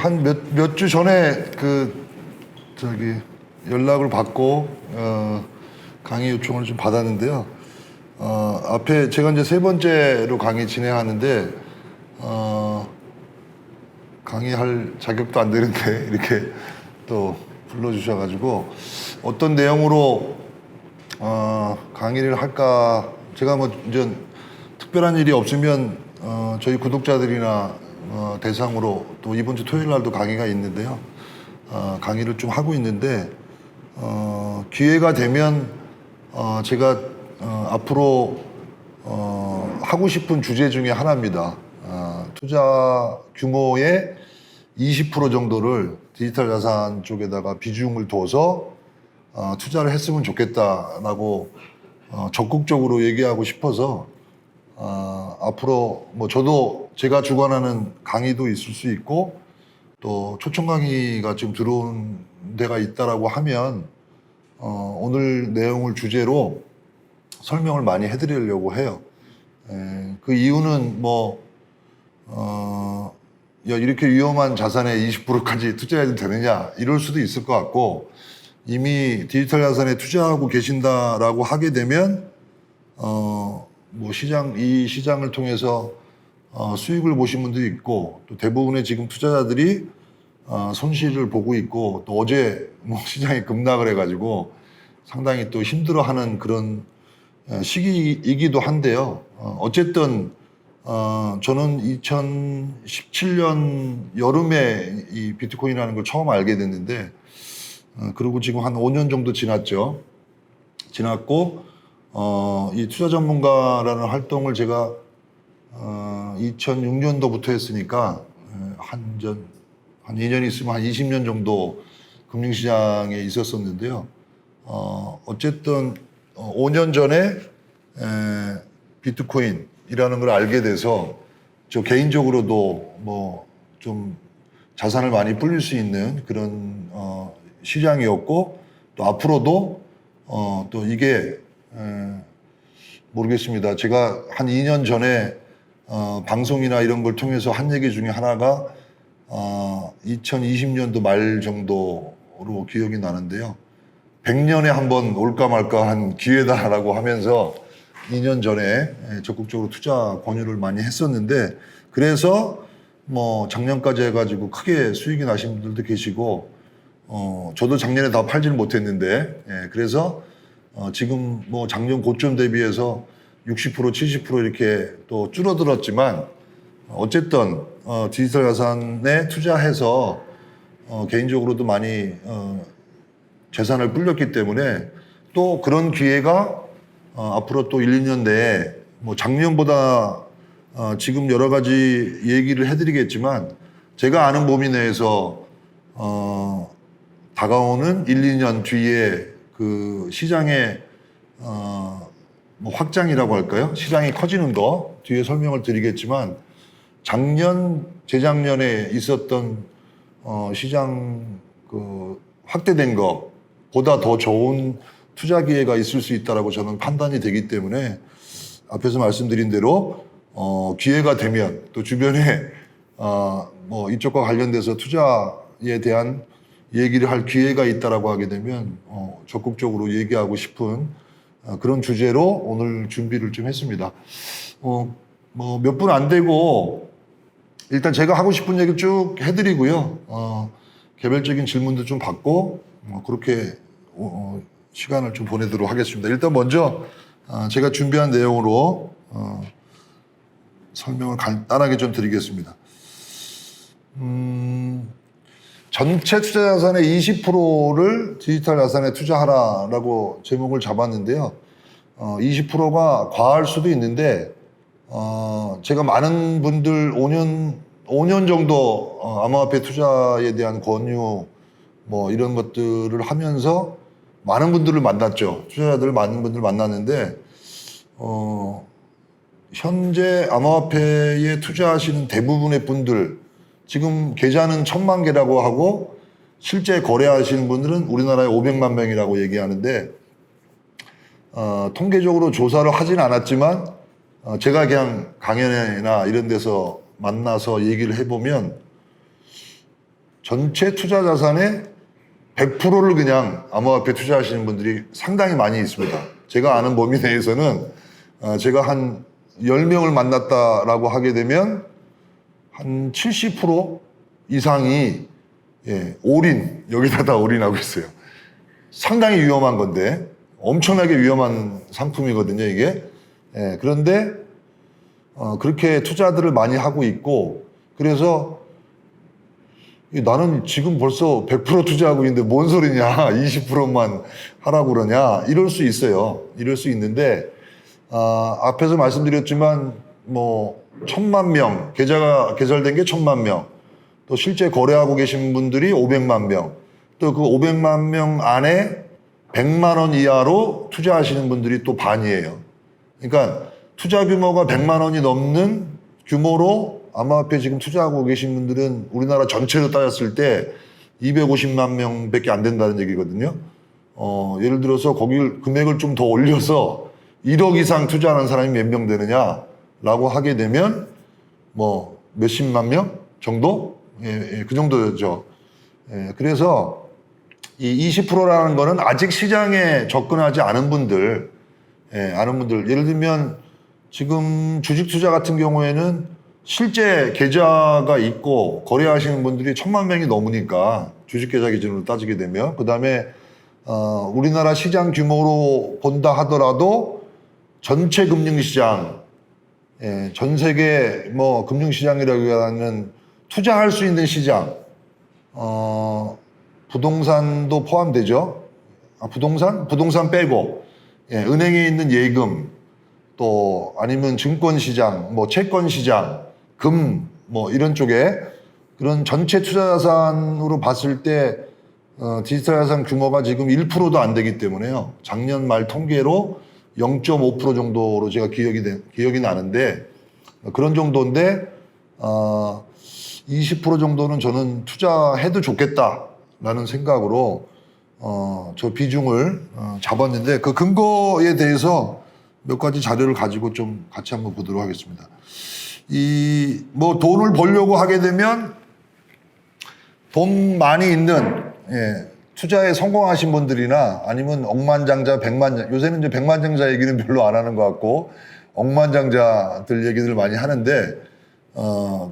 한 몇 주 전에 연락을 받고 강의 요청을 좀 받았는데요. 앞에 제가 이제 세 번째로 강의 진행하는데 강의할 자격도 안 되는데 이렇게 또 불러주셔가지고 어떤 내용으로 강의를 할까. 제가 뭐 이제 특별한 일이 없으면 저희 구독자들이나 대상으로 또 이번 주 토요일 날도 강의가 있는데요. 강의를 좀 하고 있는데 기회가 되면 제가 앞으로 하고 싶은 주제 중에 하나입니다. 투자 규모의 20% 정도를 디지털 자산 쪽에다가 비중을 둬서 투자를 했으면 좋겠다라고 적극적으로 얘기하고 싶어서 앞으로 뭐 저도 제가 주관하는 강의도 있을 수 있고 또 초청 강의가 지금 들어온 데가 있다라고 하면 오늘 내용을 주제로 설명을 많이 해드리려고 해요. 그 이유는 야, 이렇게 위험한 자산에 20%까지 투자해도 되느냐 이럴 수도 있을 것 같고, 이미 디지털 자산에 투자하고 계신다라고 하게 되면 이 시장을 통해서 수익을 보신 분도 있고, 또 대부분의 지금 투자자들이 손실을 보고 있고, 또 어제 시장이 급락을 해가지고 상당히 또 힘들어하는 그런 시기이기도 한데요. 어쨌든 저는 2017년 여름에 이 비트코인이라는 걸 처음 알게 됐는데, 그리고 지금 한 5년 정도 지났죠. 지났고 이 투자 전문가라는 활동을 제가 2006년도부터 했으니까 한 2년 있으면 한 20년 정도 금융시장에 있었었는데요. 어쨌든 5년 전에 비트코인이라는 걸 알게 돼서 저 개인적으로도 좀 자산을 많이 불릴 수 있는 그런 시장이었고, 또 앞으로도 또 이게 모르겠습니다. 제가 한 2년 전에 방송이나 이런 걸 통해서 한 얘기 중에 하나가 2020년도 말 정도로 기억이 나는데요. 100년에 한번 올까 말까 한 기회다라고 하면서 2년 전에 적극적으로 투자 권유를 많이 했었는데, 그래서 작년까지 해가지고 크게 수익이 나신 분들도 계시고, 저도 작년에 다 팔지는 못했는데, 그래서 지금 작년 고점 대비해서 60% 70% 이렇게 또 줄어들었지만, 어쨌든 디지털 자산에 투자해서 개인적으로도 많이 재산을 불렸기 때문에, 또 그런 기회가 앞으로 또 1, 2년 내에 작년보다 지금 여러 가지 얘기를 해드리겠지만, 제가 아는 범위 내에서 다가오는 1, 2년 뒤에 그 시장의 확장이라고 할까요? 시장이 커지는 거 뒤에 설명을 드리겠지만, 재작년에 있었던 시장 확대된 것보다 더 좋은 투자 기회가 있을 수 있다라고 저는 판단이 되기 때문에, 앞에서 말씀드린 대로 기회가 되면 또 주변에 이쪽과 관련돼서 투자에 대한 얘기를 할 기회가 있다라고 하게 되면 적극적으로 얘기하고 싶은 그런 주제로 오늘 준비를 좀 했습니다. 몇 분 안 되고 일단 제가 하고 싶은 얘기 쭉 해드리고요. 개별적인 질문도 좀 받고 그렇게 시간을 좀 보내도록 하겠습니다. 일단 먼저 제가 준비한 내용으로 설명을 간단하게 좀 드리겠습니다. 전체 투자 자산의 20%를 디지털 자산에 투자하라라고 제목을 잡았는데요. 20%가 과할 수도 있는데, 제가 많은 분들 5년 정도 암호화폐 투자에 대한 권유 이런 것들을 하면서 많은 분들을 만났죠. 투자자들 많은 분들 만났는데, 현재 암호화폐에 투자하시는 대부분의 분들, 지금 계좌는 1000만 개라고 하고 실제 거래하시는 분들은 우리나라에 500만 명이라고 얘기하는데, 통계적으로 조사를 하진 않았지만 제가 그냥 강연회나 이런 데서 만나서 얘기를 해보면 전체 투자 자산의 100%를 그냥 암호화폐 투자하시는 분들이 상당히 많이 있습니다. 제가 아는 범위 내에서는 제가 한 10명을 만났다라고 하게 되면 한 70% 이상이 올인, 여기다 다 올인하고 있어요. 상당히 위험한 건데, 엄청나게 위험한 상품이거든요, 이게. 그런데 그렇게 투자들을 많이 하고 있고, 그래서 나는 지금 벌써 100% 투자하고 있는데 뭔 소리냐, 20%만 하라고 그러냐, 이럴 수 있어요. 이럴 수 있는데, 앞에서 말씀드렸지만, 뭐, 1000만 명, 계좌가 개설된 게 1000만 명, 또 실제 거래하고 계신 분들이 500만 명, 또 그 500만 명 안에 100만 원 이하로 투자하시는 분들이 또 반이에요. 그러니까 투자 규모가 100만 원이 넘는 규모로 암호화폐 지금 투자하고 계신 분들은 우리나라 전체로 따졌을 때 250만 명밖에 안 된다는 얘기거든요. 예를 들어서 거기 금액을 좀 더 올려서 1억 이상 투자하는 사람이 몇 명 되느냐라고 하게 되면 뭐 몇십만 명 정도? 그 정도죠. 그래서 이 20%라는 거는 아직 시장에 접근하지 않은 분들, 예를 들면 지금 주식 투자 같은 경우에는 실제 계좌가 있고 거래하시는 분들이 1000만 명이 넘으니까 주식 계좌 기준으로 따지게 되면, 그 다음에 우리나라 시장 규모로 본다 하더라도 전체 금융시장, 전 세계 뭐 금융시장이라고 하는 투자할 수 있는 시장, 부동산도 포함되죠. 부동산 빼고, 은행에 있는 예금, 또 아니면 증권시장, 뭐 채권시장, 금, 뭐 이런 쪽에 그런 전체 투자 자산으로 봤을 때 디지털 자산 규모가 지금 1%도 안 되기 때문에요. 작년 말 통계로 0.5% 정도로 제가 기억이 나는데, 그런 정도인데 20% 정도는 저는 투자해도 좋겠다라는 생각으로 저 비중을 잡았는데, 그 근거에 대해서 몇 가지 자료를 가지고 좀 같이 한번 보도록 하겠습니다. 뭐 돈을 벌려고 하게 되면 돈 많이 있는, 투자에 성공하신 분들이나 아니면 억만장자, 백만장, 요새는 이제 백만장자 얘기는 별로 안 하는 것 같고 억만장자들 얘기들 많이 하는데,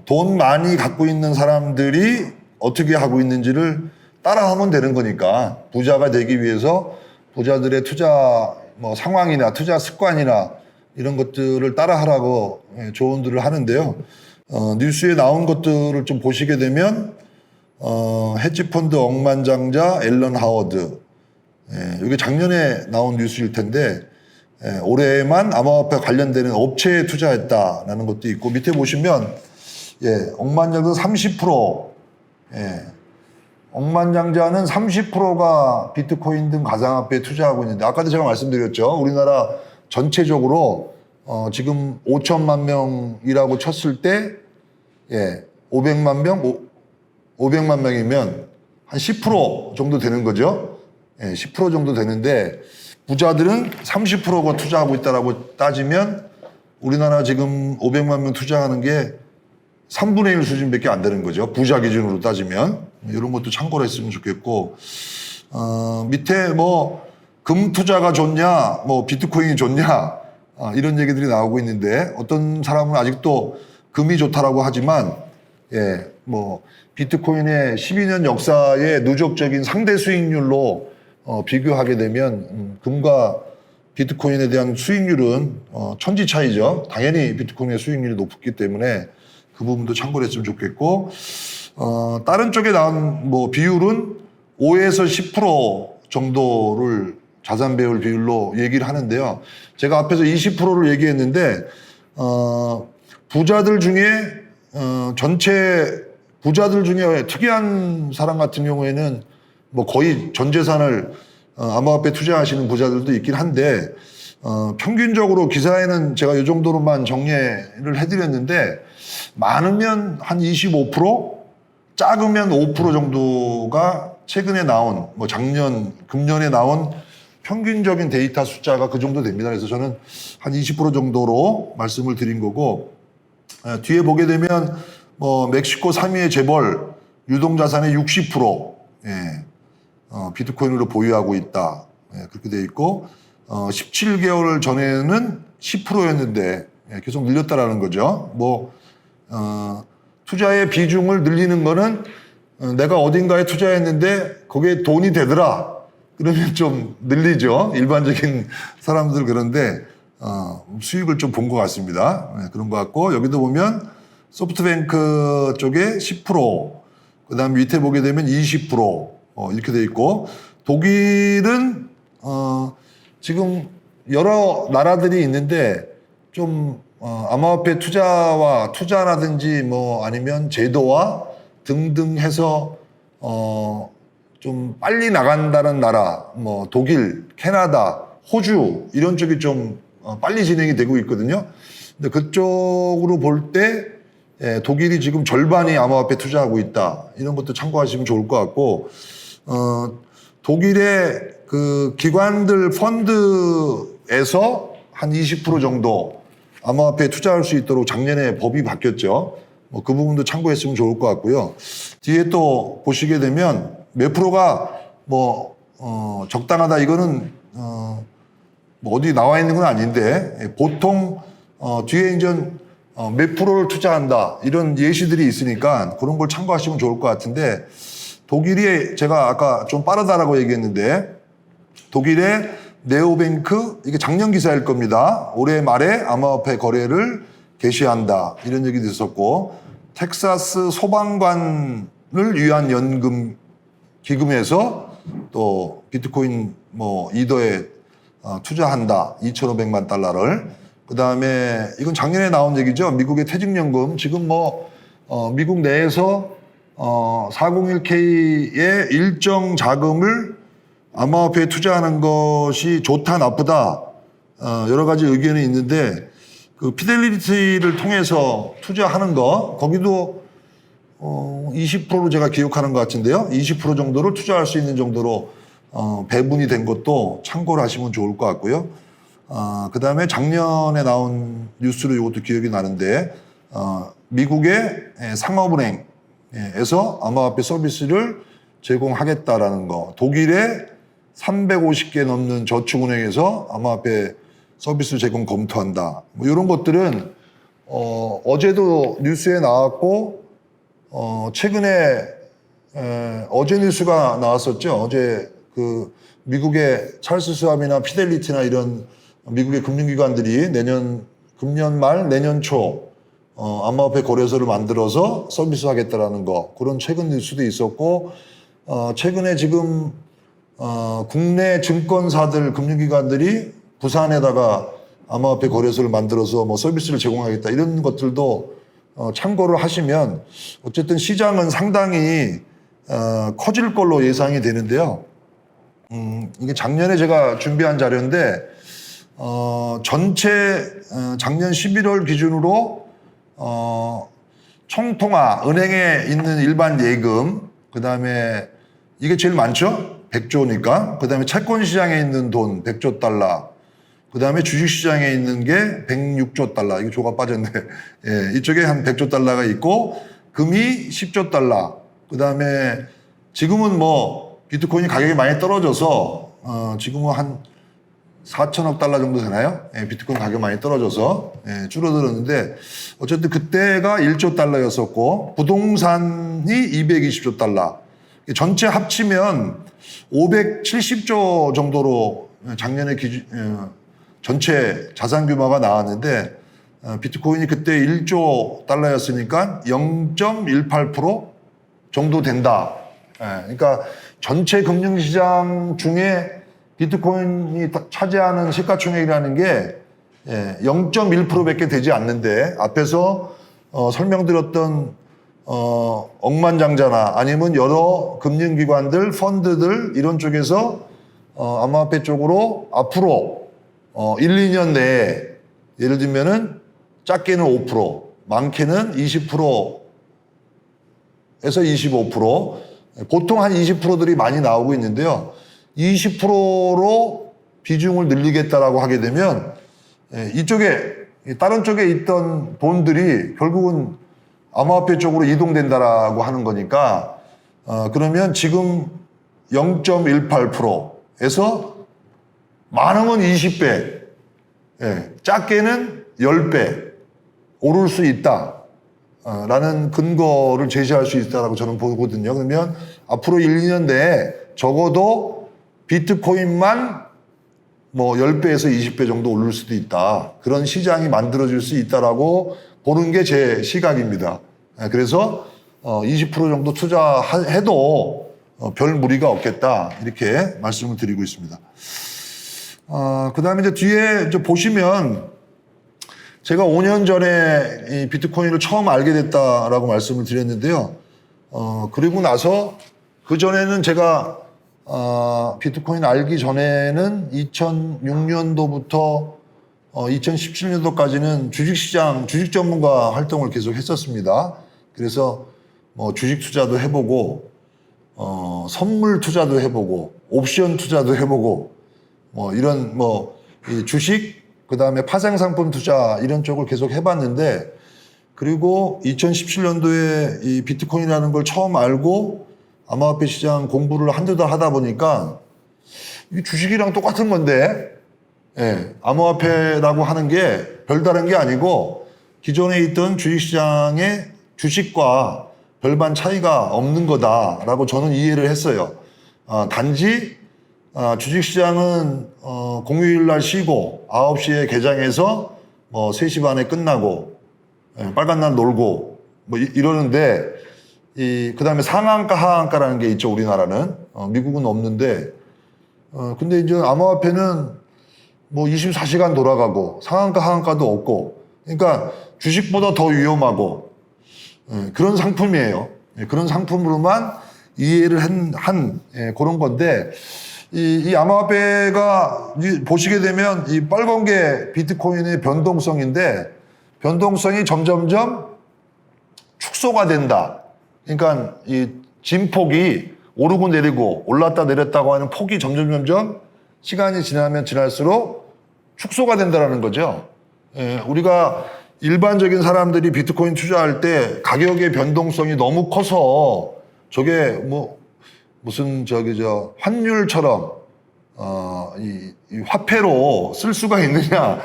돈 많이 갖고 있는 사람들이 어떻게 하고 있는지를 따라하면 되는 거니까, 부자가 되기 위해서 부자들의 투자 뭐 상황이나 투자 습관이나 이런 것들을 따라하라고 조언들을 하는데요. 뉴스에 나온 것들을 좀 보시게 되면 헤지펀드 억만장자 앨런 하워드, 이게 작년에 나온 뉴스일 텐데 올해만 암호화폐 관련되는 업체에 투자했다라는 것도 있고, 밑에 보시면 억만장자 30%, 억만장자는 30%가 비트코인 등 가상화폐에 투자하고 있는데, 아까도 제가 말씀드렸죠. 우리나라 전체적으로 지금 5천만 명이라고 쳤을 때 500만 명이면 한 10% 정도 되는 거죠. 10% 정도 되는데 부자들은 30%가 투자하고 있다라고 따지면 우리나라 지금 500만 명 투자하는 게 3분의 1 수준밖에 안 되는 거죠. 부자 기준으로 따지면. 이런 것도 참고를 했으면 좋겠고, 밑에 뭐 금 투자가 좋냐, 뭐 비트코인이 좋냐, 이런 얘기들이 나오고 있는데, 어떤 사람은 아직도 금이 좋다라고 하지만, 뭐 비트코인의 12년 역사의 누적적인 상대 수익률로 비교하게 되면 금과 비트코인에 대한 수익률은 천지 차이죠. 당연히 비트코인의 수익률이 높기 때문에 그 부분도 참고를 했으면 좋겠고, 다른 쪽에 나온 뭐 비율은 5에서 10% 정도를 자산 배열 비율로 얘기를 하는데요. 제가 앞에서 20%를 얘기했는데, 부자들 중에 전체 부자들 중에 특이한 사람 같은 경우에는 뭐 거의 전 재산을 암호화폐 투자하시는 부자들도 있긴 한데, 평균적으로 기사에는 제가 이 정도로만 정리를 해드렸는데, 많으면 한 25%, 작으면 5% 정도가 최근에 나온, 뭐 금년에 나온 평균적인 데이터 숫자가 그 정도 됩니다. 그래서 저는 한 20% 정도로 말씀을 드린 거고, 뒤에 보게 되면 뭐 멕시코 3위의 재벌, 유동자산의 60% 예, 비트코인으로 보유하고 있다. 예, 그렇게 돼 있고 17개월 전에는 10%였는데 예, 계속 늘렸다라는 거죠. 뭐 투자의 비중을 늘리는 거는 내가 어딘가에 투자했는데 거기에 돈이 되더라. 그러면 좀 늘리죠. 일반적인 사람들 그런데 수익을 좀 본 것 같습니다. 네, 그런 것 같고 여기도 보면 소프트뱅크 쪽에 10%, 그다음 밑에 보게 되면 20% 이렇게 돼 있고 독일은 지금 여러 나라들이 있는데 좀 암호화폐 투자라든지 뭐 아니면 제도와 등등 해서 좀 빨리 나간다는 나라, 뭐 독일, 캐나다, 호주 이런 쪽이 좀 빨리 진행이 되고 있거든요. 근데 그쪽으로 볼 때 독일이 지금 절반이 암호화폐 투자하고 있다. 이런 것도 참고하시면 좋을 것 같고 독일의 그 기관들 펀드에서 한 20% 정도 암호화폐에 투자할 수 있도록 작년에 법이 바뀌었죠. 뭐 그 부분도 참고했으면 좋을 것 같고요. 뒤에 또 보시게 되면 몇 프로가 뭐 적당하다 이거는 뭐 어디 나와 있는 건 아닌데 보통 뒤에 이제 몇 프로를 투자한다 이런 예시들이 있으니까 그런 걸 참고하시면 좋을 것 같은데 독일이 제가 아까 좀 빠르다라고 얘기했는데 독일의 네오뱅크 이게 작년 기사일 겁니다. 올해 말에 암호화폐 거래를 개시한다 이런 얘기도 있었고 텍사스 소방관을 위한 연금 기금에서 또 비트코인 뭐 이더에 투자한다 2,500만 달러를 그다음에 이건 작년에 나온 얘기죠. 미국의 퇴직연금 지금 뭐 미국 내에서 401k의 일정 자금을 암호화폐에 투자하는 것이 좋다 나쁘다 여러 가지 의견이 있는데 그 피델리티를 통해서 투자하는 거 거기도 20%로 제가 기억하는 것 같은데요. 20% 정도를 투자할 수 있는 정도로 배분이 된 것도 참고를 하시면 좋을 것 같고요. 그 다음에 작년에 나온 뉴스로 이것도 기억이 나는데 미국의 상업은행에서 암호화폐 서비스를 제공하겠다라는 거 독일의 350개 넘는 저축은행에서 암호화폐 서비스 제공 검토한다. 뭐 이런 것들은 어제도 뉴스에 나왔고 최근에 어제 뉴스가 나왔었죠. 어제 그 미국의 찰스 스왑이나 피델리티나 이런 미국의 금융기관들이 금년 말 내년 초 암호화폐 거래소를 만들어서 서비스하겠다라는 거 그런 최근 뉴스도 있었고 최근에 지금 국내 증권사들 금융기관들이 부산에다가 암호화폐 거래소를 만들어서 뭐 서비스를 제공하겠다 이런 것들도 참고를 하시면 어쨌든 시장은 상당히 커질 걸로 예상이 되는데요. 이게 작년에 제가 준비한 자료인데 전체 작년 11월 기준으로 총통화 은행에 있는 일반 예금 그다음에 이게 제일 많죠. 100조니까 그다음에 채권 시장에 있는 돈 100조 달러 그다음에 주식 시장에 있는 게 106조 달러 이게 조가 빠졌네. 예, 이쪽에 한 100조 달러가 있고 금이 10조 달러 그다음에 지금은 뭐 비트코인이 가격이 많이 떨어져서 지금은 한 4천억 달러 정도 되나요? 예, 비트코인 가격 많이 떨어져서 줄어들었는데 어쨌든 그때가 1조 달러였었고 부동산이 220조 달러 전체 합치면 570조 정도로 작년에 전체 자산 규모가 나왔는데 비트코인이 그때 1조 달러였으니까 0.18% 정도 된다. 그러니까 전체 금융시장 중에 비트코인이 차지하는 시가총액이라는 게 0.1%밖에 되지 않는데 앞에서 설명드렸던 억만장자나 아니면 여러 금융기관들, 펀드들 이런 쪽에서 암호화폐 쪽으로 앞으로 1, 2년 내에 예를 들면은 작게는 5%, 많게는 20%에서 25%, 보통 한 20%들이 많이 나오고 있는데요. 20%로 비중을 늘리겠다라고 하게 되면 이쪽에 다른 쪽에 있던 돈들이 결국은 암호화폐 쪽으로 이동된다라고 하는 거니까 그러면 지금 0.18%에서 많으면 20배, 작게는 10배 오를 수 있다. 라는 근거를 제시할 수 있다라고 저는 보거든요. 그러면 앞으로 1, 2년 내에 적어도 비트코인만 뭐 10배에서 20배 정도 오를 수도 있다. 그런 시장이 만들어질 수 있다라고 보는 게 제 시각입니다. 그래서 20% 정도 투자해도 별 무리가 없겠다. 이렇게 말씀을 드리고 있습니다. 그 다음에 이제 뒤에 이제 보시면 제가 5년 전에 이 비트코인을 처음 알게 됐다라고 말씀을 드렸는데요. 그리고 나서 그전에는 제가 비트코인 알기 전에는 2006년도부터 2017년도까지는 주식시장, 주식 전문가 활동을 계속 했었습니다. 그래서 뭐 주식 투자도 해보고, 선물 투자도 해보고, 옵션 투자도 해보고, 뭐 이런 이 주식, 그 다음에 파생상품 투자 이런 쪽을 계속 해봤는데, 그리고 2017년도에 이 비트코인이라는 걸 처음 알고 암호화폐 시장 공부를 한두 달 하다 보니까 이게 주식이랑 똑같은 건데, 암호화폐라고 하는 게 별다른 게 아니고 기존에 있던 주식시장의 주식과 별반 차이가 없는 거다라고 저는 이해를 했어요. 단지 주식시장은 공휴일 날 쉬고 9시에 개장해서 3시 반에 끝나고 빨간 날 놀고 뭐 이러는데, 그 다음에 상한가 하한가라는 게 있죠. 우리나라는 미국은 없는데, 근데 이제 암호화폐는 뭐 24시간 돌아가고 상한가 하한가도 없고, 그러니까 주식보다 더 위험하고 그런 상품이에요. 그런 상품으로만 이해를 한 그런 건데, 이 암호화폐가 보시게 되면 이 빨간 게 비트코인의 변동성인데, 변동성이 점점점 축소가 된다. 그러니까 이 진폭이 오르고 내리고 올랐다 내렸다고 하는 폭이 점점 시간이 지나면 지날수록 축소가 된다는 거죠. 우리가 일반적인 사람들이 비트코인 투자할 때 가격의 변동성이 너무 커서 저게 무슨 환율처럼 이 화폐로 쓸 수가 있느냐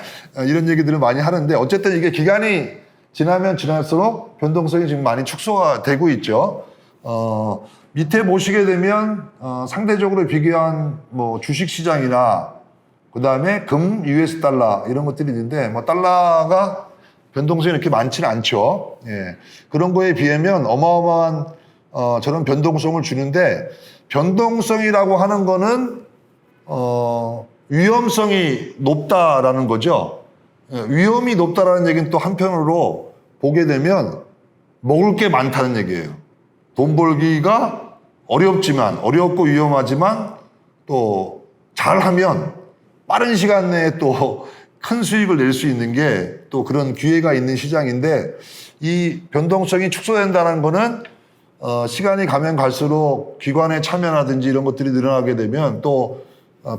이런 얘기들을 많이 하는데, 어쨌든 이게 기간이 지나면 지날수록 변동성이 지금 많이 축소가 되고 있죠. 밑에 보시게 되면 상대적으로 비교한 주식 시장이나 그 다음에 금, US 달러 이런 것들이 있는데, 달러가 변동성이 이렇게 많지는 않죠. 그런 거에 비하면 어마어마한 저런 변동성을 주는데, 변동성이라고 하는 거는 위험성이 높다라는 거죠. 위험이 높다라는 얘기는 또 한편으로 보게 되면 먹을 게 많다는 얘기예요. 돈 벌기가 어렵고 위험하지만 또 잘하면 빠른 시간 내에 또 큰 수익을 낼 수 있는 게 또 그런 기회가 있는 시장인데, 이 변동성이 축소된다는 거는 시간이 가면 갈수록 기관의 참여라든지 이런 것들이 늘어나게 되면 또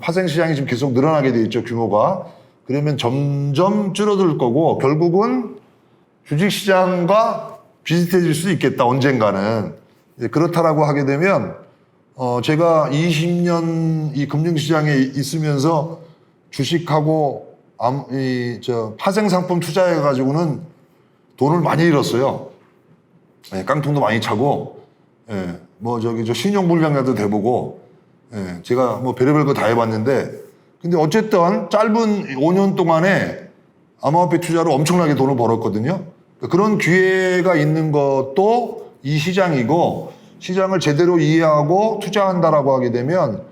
파생시장이 지금 계속 늘어나게 돼 있죠, 규모가. 그러면 점점 줄어들 거고 결국은 주식시장과 비슷해질 수 있겠다, 언젠가는. 그렇다라고 하게 되면 제가 20년 이 금융시장에 있으면서 주식하고 파생상품 투자해가지고는 돈을 많이 잃었어요. 깡통도 많이 차고, 신용불량자도 돼보고, 제가 별의별 거 다 해봤는데, 근데 어쨌든 짧은 5년 동안에 암호화폐 투자로 엄청나게 돈을 벌었거든요. 그런 기회가 있는 것도 이 시장이고, 시장을 제대로 이해하고 투자한다라고 하게 되면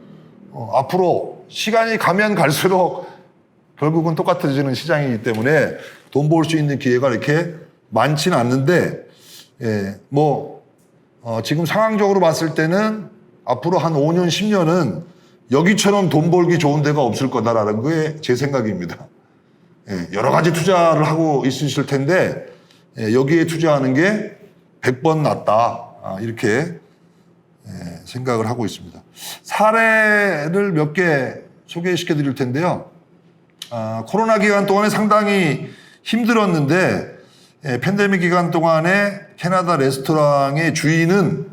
앞으로 시간이 가면 갈수록 결국은 똑같아지는 시장이기 때문에 돈 벌 수 있는 기회가 이렇게 많지는 않는데, 지금 상황적으로 봤을 때는 앞으로 한 5년, 10년은 여기처럼 돈 벌기 좋은 데가 없을 거다라는 게 제 생각입니다. 여러 가지 투자를 하고 있으실 텐데, 여기에 투자하는 게 100번 낫다. 이렇게 생각을 하고 있습니다. 사례를 몇 개 소개시켜 드릴 텐데요. 코로나 기간 동안에 상당히 힘들었는데, 팬데믹 기간 동안에 캐나다 레스토랑의 주인은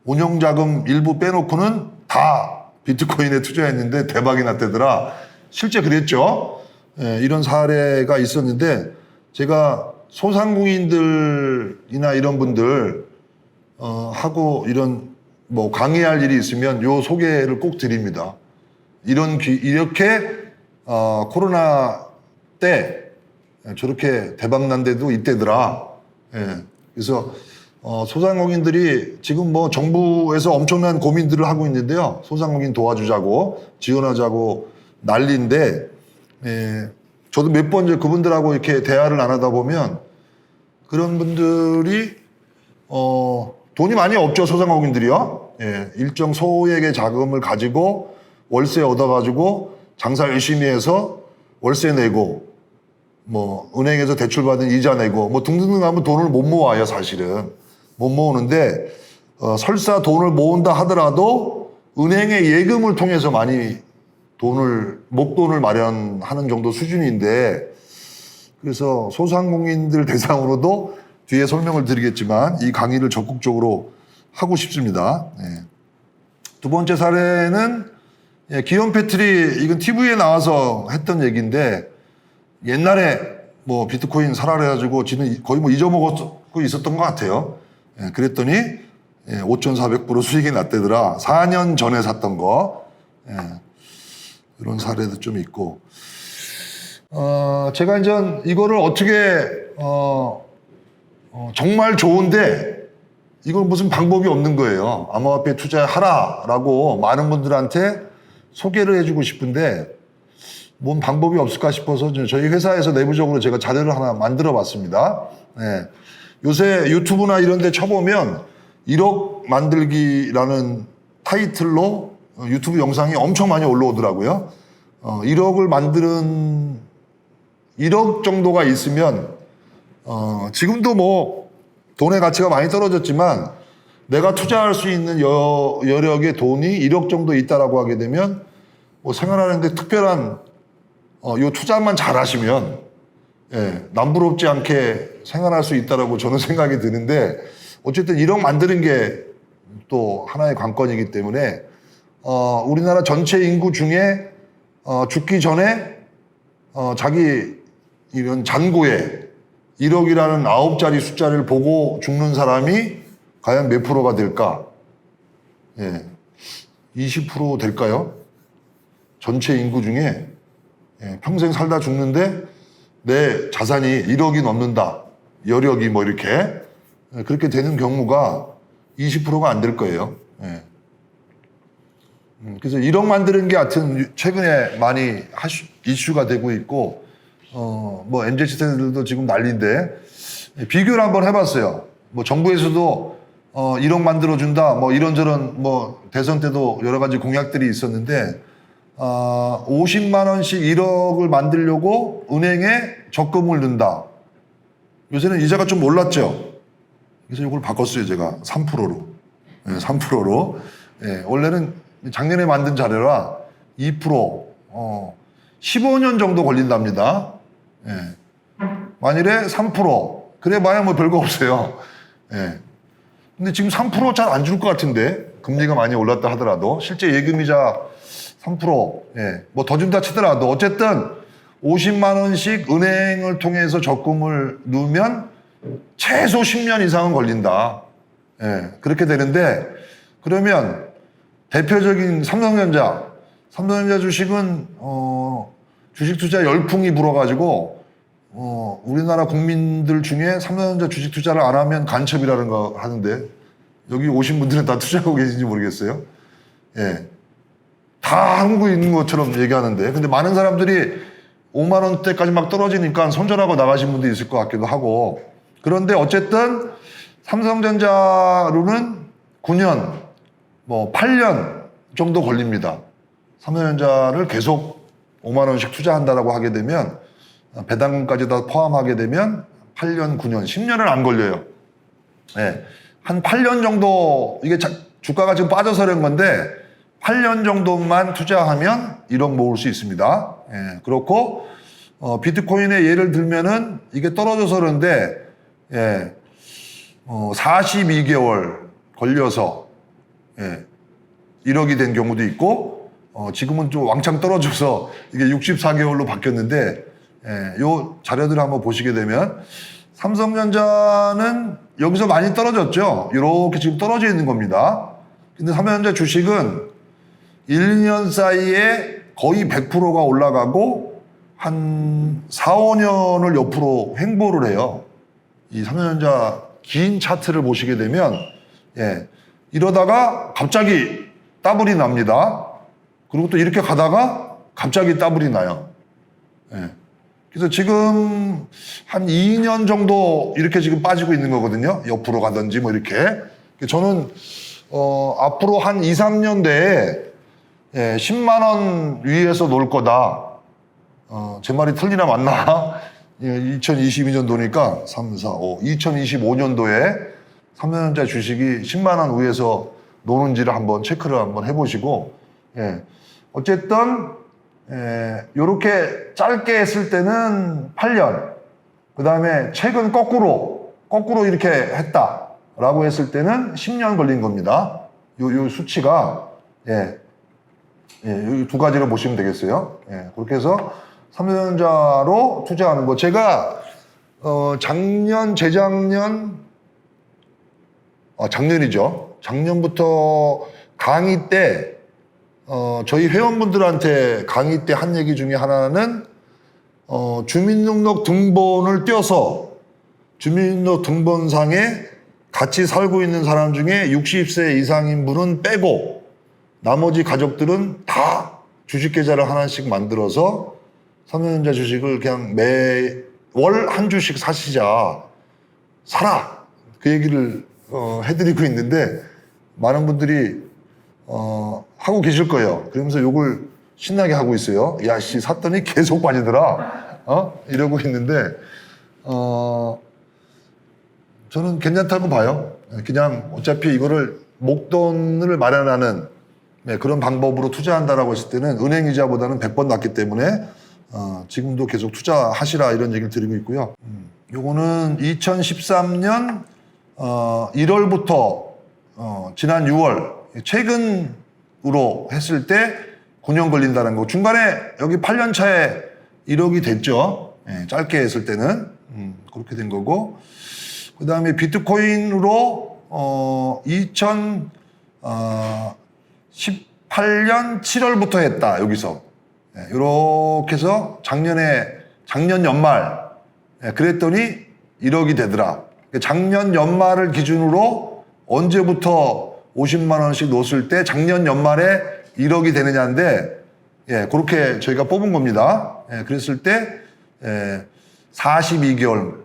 운영자금 일부 빼놓고는 다 비트코인에 투자했는데 대박이 났대더라. 실제 그랬죠. 예, 이런 사례가 있었는데 제가 소상공인들이나 이런 분들 하고 이런 뭐 강의할 일이 있으면 요 소개를 꼭 드립니다. 이렇게 코로나 때 저렇게 대박 난 데도 있대더라. 예, 그래서 소상공인들이 지금 뭐 정부에서 엄청난 고민들을 하고 있는데요. 소상공인 도와주자고 지원하자고 난리인데, 예, 저도 몇 번 이제 그분들하고 이렇게 대화를 나누다 보면 그런 분들이 돈이 많이 없죠. 소상공인들이요. 예, 일정 소액의 자금을 가지고 월세 얻어가지고 장사 열심히 해서 월세 내고 뭐 은행에서 대출 받은 이자 내고 뭐 등등등 하면 돈을 못 모아요. 사실은 못 모으는데 설사 돈을 모은다 하더라도 은행의 예금을 통해서 많이 목돈을 마련하는 정도 수준인데, 그래서 소상공인들 대상으로도 뒤에 설명을 드리겠지만 이 강의를 적극적으로 하고 싶습니다. 네. 두 번째 사례는 기욤 패트리, 이건 TV에 나와서 했던 얘기인데 옛날에 뭐 비트코인 사라 그래가지고 지는 거의 뭐 잊어먹고 있었던 것 같아요. 예, 그랬더니 5,400% 수익이 났대더라. 4년 전에 샀던 거. 예, 이런 사례도 좀 있고. 제가 이제 이거를 어떻게 정말 좋은데 이건 무슨 방법이 없는 거예요. 암호화폐 투자하라라고 많은 분들한테 소개를 해주고 싶은데 뭔 방법이 없을까 싶어서 저희 회사에서 내부적으로 제가 자료를 하나 만들어 봤습니다. 네. 요새 유튜브나 이런 데 쳐보면 1억 만들기라는 타이틀로 유튜브 영상이 엄청 많이 올라오더라고요. 1억을 만드는 1억 정도가 있으면 지금도 뭐 돈의 가치가 많이 떨어졌지만 내가 투자할 수 있는 여력의 돈이 1억 정도 있다라고 하게 되면 뭐 생활하는데 특별한 요 투자만 잘 하시면 예, 남부럽지 않게 생활할 수 있다라고 저는 생각이 드는데, 어쨌든 1억 만드는 게 또 하나의 관건이기 때문에 우리나라 전체 인구 중에 죽기 전에 자기 이런 잔고에 1억이라는 9자리 숫자를 보고 죽는 사람이 과연 몇 프로가 될까? 예, 20% 될까요? 전체 인구 중에 평생 살다 죽는데 내 자산이 1억이 넘는다. 여력이 뭐 이렇게 그렇게 되는 경우가 20%가 안 될 거예요. 예. 그래서 1억 만드는 게 하여튼 최근에 많이 이슈가 되고 있고, 뭐 MZ 세대들도 지금 난리인데 비교를 한번 해봤어요. 뭐 정부에서도 1억 만들어준다, 뭐 이런저런 뭐 대선 때도 여러 가지 공약들이 있었는데 50만 원씩 1억을 만들려고 은행에 적금을 넣는다. 요새는 이자가 좀 올랐죠. 그래서 이걸 바꿨어요. 제가 3%로. 네, 3%로. 네, 원래는 작년에 만든 자료라 2%, 15년 정도 걸린답니다. 네. 만일에 3%, 그래 봐야 뭐 별거 없어요. 네. 근데 지금 3% 잘 안 줄 것 같은데, 금리가 많이 올랐다 하더라도 실제 예금이자 3%, 예, 뭐 더 준다 치더라도 어쨌든 50만 원씩 은행을 통해서 적금을 넣으면 최소 10년 이상은 걸린다. 예, 그렇게 되는데, 그러면 대표적인 삼성전자 주식은 주식 투자 열풍이 불어가지고 우리나라 국민들 중에 삼성전자 주식 투자를 안 하면 간첩이라는 거 하는데, 여기 오신 분들은 다 투자하고 계신지 모르겠어요. 예. 다 하고 있는 것처럼 얘기하는데, 근데 많은 사람들이 5만 원대까지 막 떨어지니까 손절하고 나가신 분도 있을 것 같기도 하고. 그런데 어쨌든 삼성전자로는 9년, 뭐 8년 정도 걸립니다. 삼성전자를 계속 5만 원씩 투자한다라고 하게 되면, 배당금까지 다 포함하게 되면 8년, 9년, 10년은 안 걸려요. 예. 한 8년 정도, 이게 주가가 지금 빠져서 그런 건데 8년 정도만 투자하면 1억 모을 수 있습니다. 예, 그렇고 비트코인의 예를 들면은 이게 떨어져서 그런데 42개월 걸려서 예, 1억이 된 경우도 있고 지금은 좀 왕창 떨어져서 이게 64개월로 바뀌었는데 요 자료들을 한번 보시게 되면 삼성전자는 여기서 많이 떨어졌죠. 이렇게 지금 떨어져 있는 겁니다. 근데 삼성전자 주식은 1, 2년 사이에 거의 100%가 올라가고 한 4, 5년을 옆으로 횡보를 해요. 이 삼성전자 긴 차트를 보시게 되면 이러다가 갑자기 따블이 납니다. 그리고 또 이렇게 가다가 갑자기 따블이 나요. 그래서 지금 한 2년 정도 이렇게 지금 빠지고 있는 거거든요. 옆으로 가든지 뭐 이렇게. 저는 앞으로 한 2, 3년 내에 10만 원 위에서 놀 거다. 제 말이 틀리나 맞나? 2022년도니까 3, 4, 5. 2025년도에 삼성전자 주식이 10만 원 위에서 노는지를 한번 체크를 한번 해보시고, 어쨌든 요렇게 짧게 했을 때는 8년, 그 다음에 최근 거꾸로 이렇게 했다라고 했을 때는 10년 걸린 겁니다. 요 수치가 이 두 가지를 보시면 되겠어요. 그렇게 해서 삼성전자로 투자하는 거. 제가 작년, 재작년, 작년이죠. 작년부터 강의 때 저희 회원분들한테 강의 때 한 얘기 중에 하나는 주민등록 등본을 떼어서 주민등록 등본상에 같이 살고 있는 사람 중에 60세 이상인 분은 빼고 나머지 가족들은 다 주식 계좌를 하나씩 만들어서 삼성전자 주식을 그냥 매월 한 주씩 사라 그 얘기를 해드리고 있는데 많은 분들이 하고 계실 거예요. 그러면서 욕을 신나게 하고 있어요. 야, 씨, 샀더니 계속 빠지더라. 이러고 있는데, 저는 괜찮다고 봐요. 그냥 어차피 이거를 목돈을 마련하는 그런 방법으로 투자한다라고 했을 때는 은행 이자보다는 100번 낫기 때문에, 지금도 계속 투자하시라 이런 얘기를 드리고 있고요. 요거는 2013년 1월부터 지난 6월 최근으로 했을 때 9년 걸린다는 거. 중간에 여기 8년 차에 1억이 됐죠. 짧게 했을 때는 그렇게 된 거고. 그 다음에 비트코인으로 2018년 7월부터 했다. 여기서 이렇게 해서 작년 연말 그랬더니 1억이 되더라. 작년 연말을 기준으로 언제부터 50만 원씩 넣었을 때 작년 연말에 1억이 되느냐인데, 그렇게 저희가 뽑은 겁니다. 그랬을 때 42개월,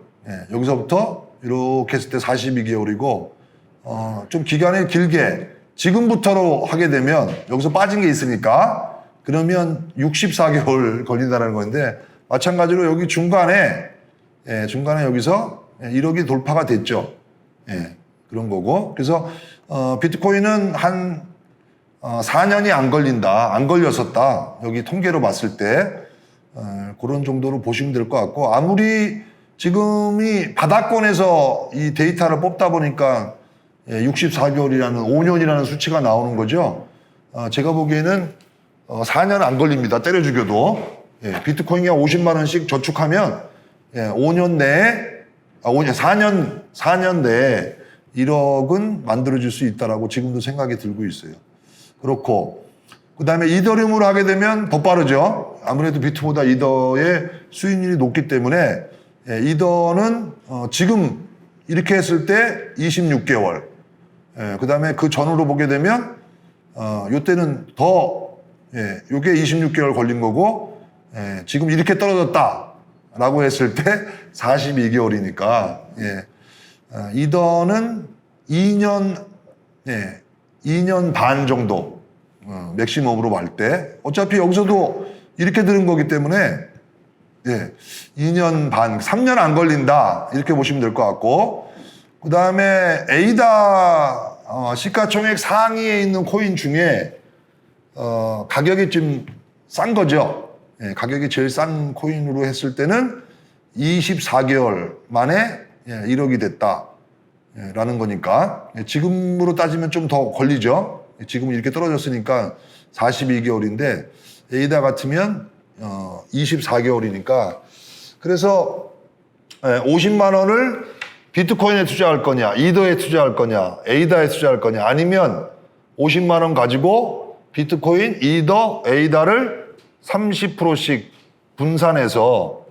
여기서부터 이렇게 했을 때 42개월이고, 좀 기간이 길게 지금부터로 하게 되면 여기서 빠진 게 있으니까 그러면 64개월 걸린다는 건데, 마찬가지로 여기 중간에 여기서 1억이 돌파가 됐죠. 그런 거고. 그래서 비트코인은 한 4년이 안 걸렸었다. 여기 통계로 봤을 때 그런 정도로 보시면 될 것 같고, 아무리 지금이 바닥권에서 이 데이터를 뽑다 보니까 64개월이라는 5년이라는 수치가 나오는 거죠. 제가 보기에는 4년 안 걸립니다. 때려 죽여도. 비트코인이 50만 원씩 저축하면 5년 내에 4년 내에 1억은 만들어질 수 있다라고 지금도 생각이 들고 있어요. 그렇고, 그 다음에 이더리움으로 하게 되면 더 빠르죠. 아무래도 비트보다 이더의 수익률이 높기 때문에 이더는 지금 이렇게 했을 때 26개월. 그 다음에 그 전으로 보게 되면 요때는 더 요게 26개월 걸린 거고, 지금 이렇게 떨어졌다라고 했을 때 42개월이니까 이더는 2년 반 정도 맥시멈으로 갈 때, 어차피 여기서도 이렇게 들은 거기 때문에 2년 반, 3년 안 걸린다 이렇게 보시면 될 것 같고, 그 다음에 에이다 시가총액 상위에 있는 코인 중에 가격이 좀 싼 거죠. 가격이 제일 싼 코인으로 했을 때는 24개월 만에 1억이 됐다 라는 거니까 지금으로 따지면 좀 더 걸리죠. 지금 이렇게 떨어졌으니까 42개월인데 에이다 같으면 24개월이니까 그래서 50만 원을 비트코인에 투자할 거냐, 이더에 투자할 거냐, 에이다에 투자할 거냐, 아니면 50만 원 가지고 비트코인, 이더, 에이다를 30%씩 분산해서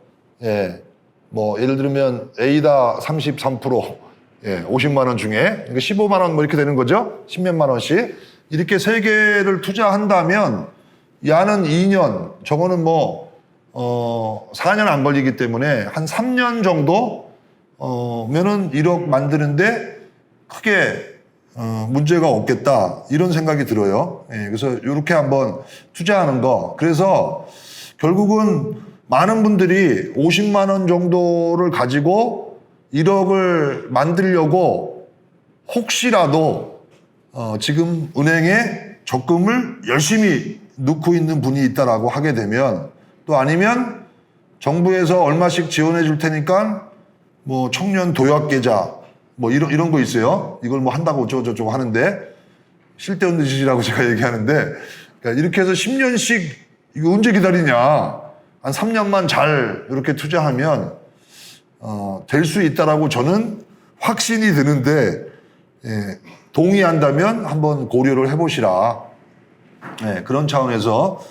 뭐 예를 들면 에이다 33%, 50만 원 중에 그러니까 15만 원 뭐 이렇게 되는 거죠. 10몇만 원씩 이렇게 세 개를 투자한다면 야는 2년, 저거는 뭐 4년 안 걸리기 때문에 한 3년 정도 면은 1억 만드는데 크게 문제가 없겠다 이런 생각이 들어요. 그래서 이렇게 한번 투자하는 거. 그래서 결국은 많은 분들이 50만 원 정도를 가지고 1억을 만들려고 혹시라도 지금 은행에 적금을 열심히 넣고 있는 분이 있다라고 하게 되면 또 아니면 정부에서 얼마씩 지원해 줄 테니까 뭐 청년 도약 계좌 뭐 이런 거 있어요. 이걸 뭐 한다고 어쩌고저쩌고 하는데 쓸데없는 짓이라고 제가 얘기하는데 그러니까 이렇게 해서 10년씩 이거 언제 기다리냐. 한 3년만 잘 이렇게 투자하면 될 수 있다라고 저는 확신이 드는데 동의한다면 한번 고려를 해보시라. 그런 차원에서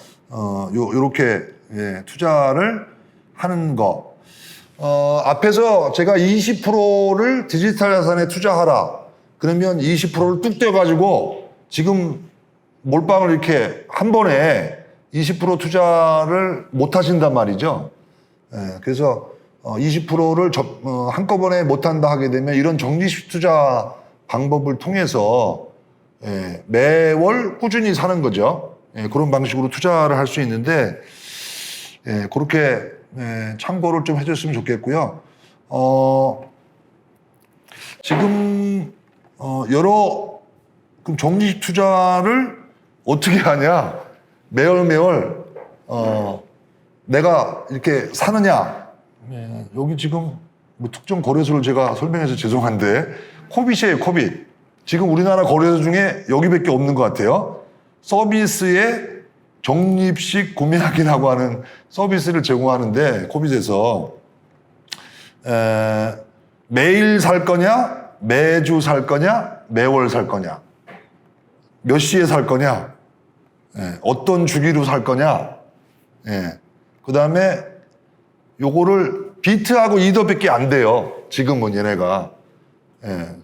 요렇게 투자를 하는 거. 앞에서 제가 20%를 디지털 자산에 투자하라. 그러면 20%를 뚝 떼어가지고 지금 몰빵을 이렇게 한 번에 20% 투자를 못 하신단 말이죠. 그래서 20%를 한꺼번에 못 한다 하게 되면 이런 정기식 투자 방법을 통해서 매월 꾸준히 사는 거죠. 그런 방식으로 투자를 할 수 있는데 그렇게 참고를 좀 해줬으면 좋겠고요. 지금 여러 그럼 정기식 투자를 어떻게 하냐? 매월 내가 이렇게 사느냐? 여기 지금 뭐 특정 거래소를 제가 설명해서 죄송한데 코빗이에요, 코빗. 지금 우리나라 거래소 중에 여기밖에 없는 것 같아요. 서비스에 적립식 구매하기라고 하는 서비스를 제공하는데 코빗에서 매일 살 거냐, 매주 살 거냐, 매월 살 거냐, 몇 시에 살 거냐, 어떤 주기로 살 거냐, 그 다음에 요거를 비트하고 이더밖에 안 돼요. 지금은 얘네가.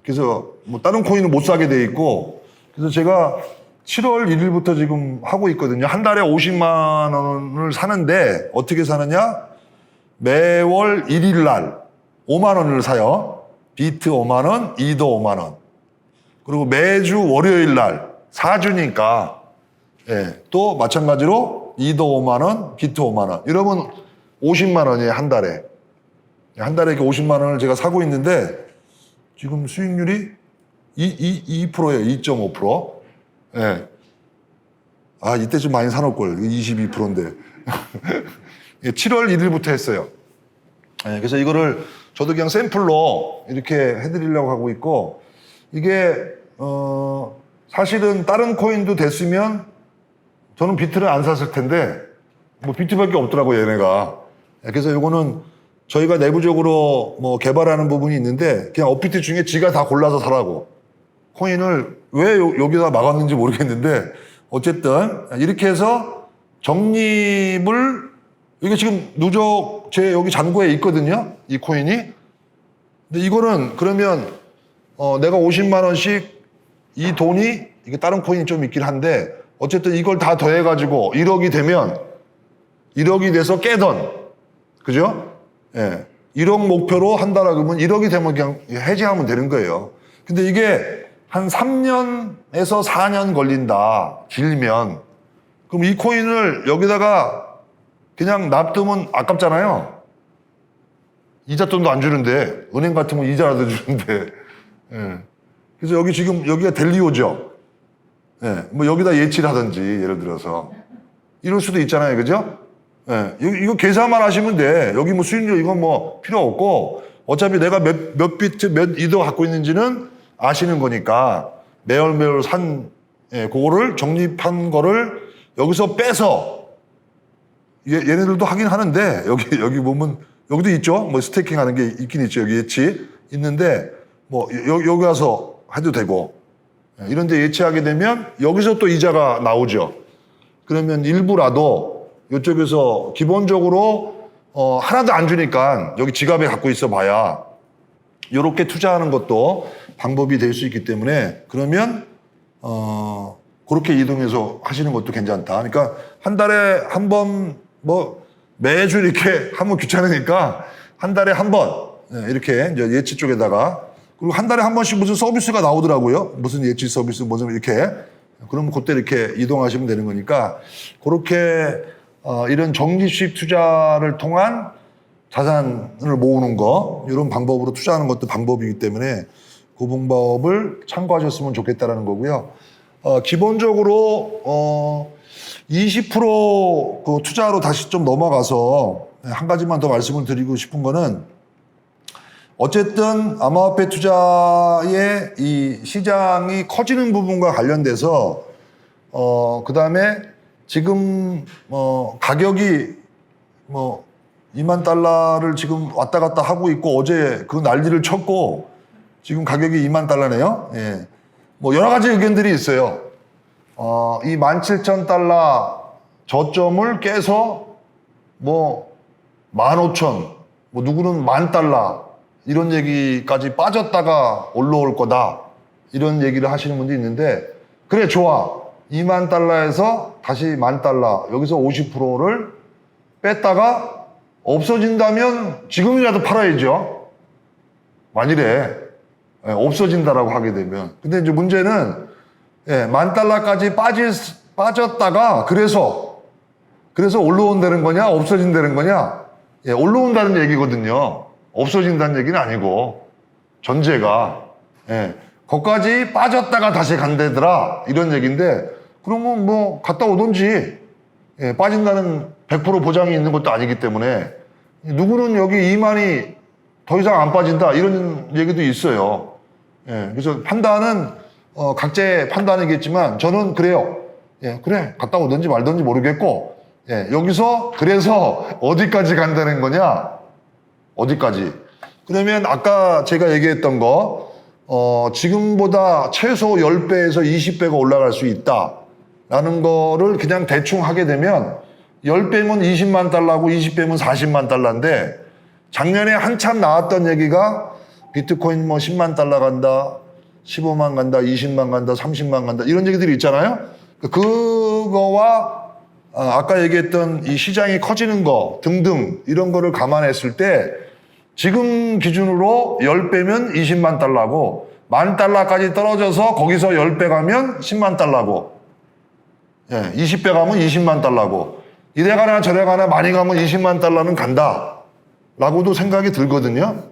그래서 뭐 다른 코인은 못 사게 돼 있고 그래서 제가 7월 1일부터 지금 하고 있거든요. 한 달에 50만 원을 사는데 어떻게 사느냐? 매월 1일 날 5만 원을 사요. 비트 5만 원, 이더 5만 원. 그리고 매주 월요일 날 4주니까 또 마찬가지로 이더 5만 원, 비트 5만 원. 이러면 50만 원이에요. 한 달에. 한 달에 이렇게 50만 원을 제가 사고 있는데 지금 수익률이 2%예요. 2.5%. 이때 좀 많이 사놓을걸. 22%인데. 7월 1일부터 했어요. 그래서 이거를 저도 그냥 샘플로 이렇게 해드리려고 하고 있고, 이게, 사실은 다른 코인도 됐으면 저는 비트를 안 샀을 텐데, 뭐 비트밖에 없더라고요, 얘네가. 그래서 이거는 저희가 내부적으로 뭐 개발하는 부분이 있는데, 그냥 업비트 중에 지가 다 골라서 사라고. 코인을 왜 여기다 막았는지 모르겠는데 어쨌든 이렇게 해서 적립을 이게 지금 누적 제 여기 잔고에 있거든요. 이 코인이. 근데 이거는 그러면 내가 50만 원씩 이 돈이 이게 다른 코인이 좀 있긴 한데 어쨌든 이걸 다 더해가지고 1억이 되면 1억이 돼서 깨던 그죠? 1억 목표로 한다라 그러면 1억이 되면 그냥 해지하면 되는 거예요. 근데 이게 한 3년에서 4년 걸린다. 길면. 그럼 이 코인을 여기다가 그냥 놔두면 아깝잖아요. 이자돈도 안 주는데 은행 같으면 이자라도 주는데. 그래서 여기 지금 여기가 델리오죠. 뭐 여기다 예치를 하든지 예를 들어서 이럴 수도 있잖아요. 그죠? 이거 계산만 하시면 돼. 여기 뭐 수익률 이건 뭐 필요 없고 어차피 내가 몇 비트 몇 이더 갖고 있는지는 아시는 거니까 매월 산 예, 그거를 적립한 거를 여기서 빼서 얘네들도 하긴 하는데 여기 보면 여기도 있죠. 뭐 스테이킹 하는 게 있긴 있죠. 여기 예치 있는데 뭐 여기 와서 해도 되고 이런 데 예치하게 되면 여기서 또 이자가 나오죠. 그러면 일부라도 이쪽에서 기본적으로 하나도 안 주니까 여기 지갑에 갖고 있어 봐야 이렇게 투자하는 것도 방법이 될 수 있기 때문에 그러면 그렇게 이동해서 하시는 것도 괜찮다. 그러니까 한 달에 한 번 뭐 매주 이렇게 하면 귀찮으니까 한 달에 한 번 이렇게 이제 예치 쪽에다가 그리고 한 달에 한 번씩 무슨 서비스가 나오더라고요. 무슨 예치 서비스 뭐좀 이렇게 그러면 그때 이렇게 이동하시면 되는 거니까 그렇게 이런 적립식 투자를 통한 자산을 모으는 거 이런 방법으로 투자하는 것도 방법이기 때문에 그 방법을 참고하셨으면 좋겠다라는 거고요. 기본적으로 20%그 투자로 다시 좀 넘어가서 한 가지만 더 말씀을 드리고 싶은 거는 어쨌든 암호화폐 투자의 이 시장이 커지는 부분과 관련돼서 그다음에 지금 가격이 뭐 2만 달러를 지금 왔다 갔다 하고 있고 어제 그 난리를 쳤고 지금 가격이 2만 달러네요. 예. 뭐 여러 가지 의견들이 있어요. 이 17,000달러 저점을 깨서 뭐 15,000, 뭐 누구는 10,000달러 이런 얘기까지 빠졌다가 올라올 거다 이런 얘기를 하시는 분도 있는데 그래 좋아 2만 달러에서 다시 10,000달러 여기서 50%를 뺐다가 없어진다면 지금이라도 팔아야죠. 만일에 없어진다라고 하게 되면 근데 이제 문제는 10,000달러까지 빠졌다가 그래서 올라온다는 거냐 없어진다는 거냐 올라온다는 얘기거든요. 없어진다는 얘기는 아니고 전제가 거기까지 빠졌다가 다시 간다더라 이런 얘기인데 그러면 뭐 갔다 오든지 빠진다는 100% 보장이 있는 것도 아니기 때문에 누구는 여기 2만이 더 이상 안 빠진다 이런 얘기도 있어요. 그래서 판단은 각자의 판단이겠지만 저는 그래요. 그래 갔다 오든지 말든지 모르겠고 여기서 그래서 어디까지 간다는 거냐 어디까지 그러면 아까 제가 얘기했던 거 지금보다 최소 10배에서 20배가 올라갈 수 있다라는 거를 그냥 대충 하게 되면 10배면 20만 달러고 20배면 40만 달러인데 작년에 한참 나왔던 얘기가 비트코인 뭐 10만 달러 간다 15만 간다 20만 간다 30만 간다 이런 얘기들이 있잖아요. 그거와 아까 얘기했던 이 시장이 커지는 거 등등 이런 거를 감안했을 때 지금 기준으로 10배면 20만 달러고 10,000달러까지 떨어져서 거기서 10배 가면 10만 달러고 20배 가면 20만 달러고 이래 가나 저래 가나 많이 가면 20만 달러는 간다 라고도 생각이 들거든요.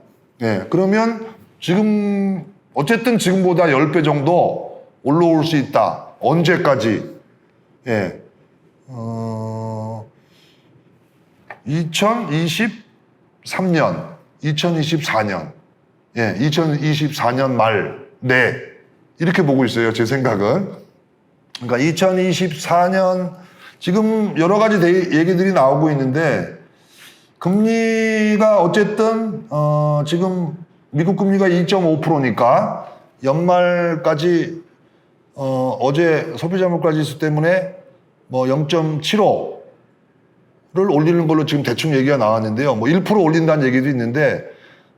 그러면 지금 어쨌든 지금보다 10배 정도 올라올 수 있다. 언제까지? 2023년, 2024년, 2024년 말, 이렇게 보고 있어요. 제 생각은. 그러니까 2024년, 지금 여러 가지 얘기들이 나오고 있는데, 금리가 어쨌든, 지금 미국 금리가 2.5%니까 연말까지 어제 소비자 물가지수 때문에 뭐 0.75를 올리는 걸로 지금 대충 얘기가 나왔는데요. 뭐 1% 올린다는 얘기도 있는데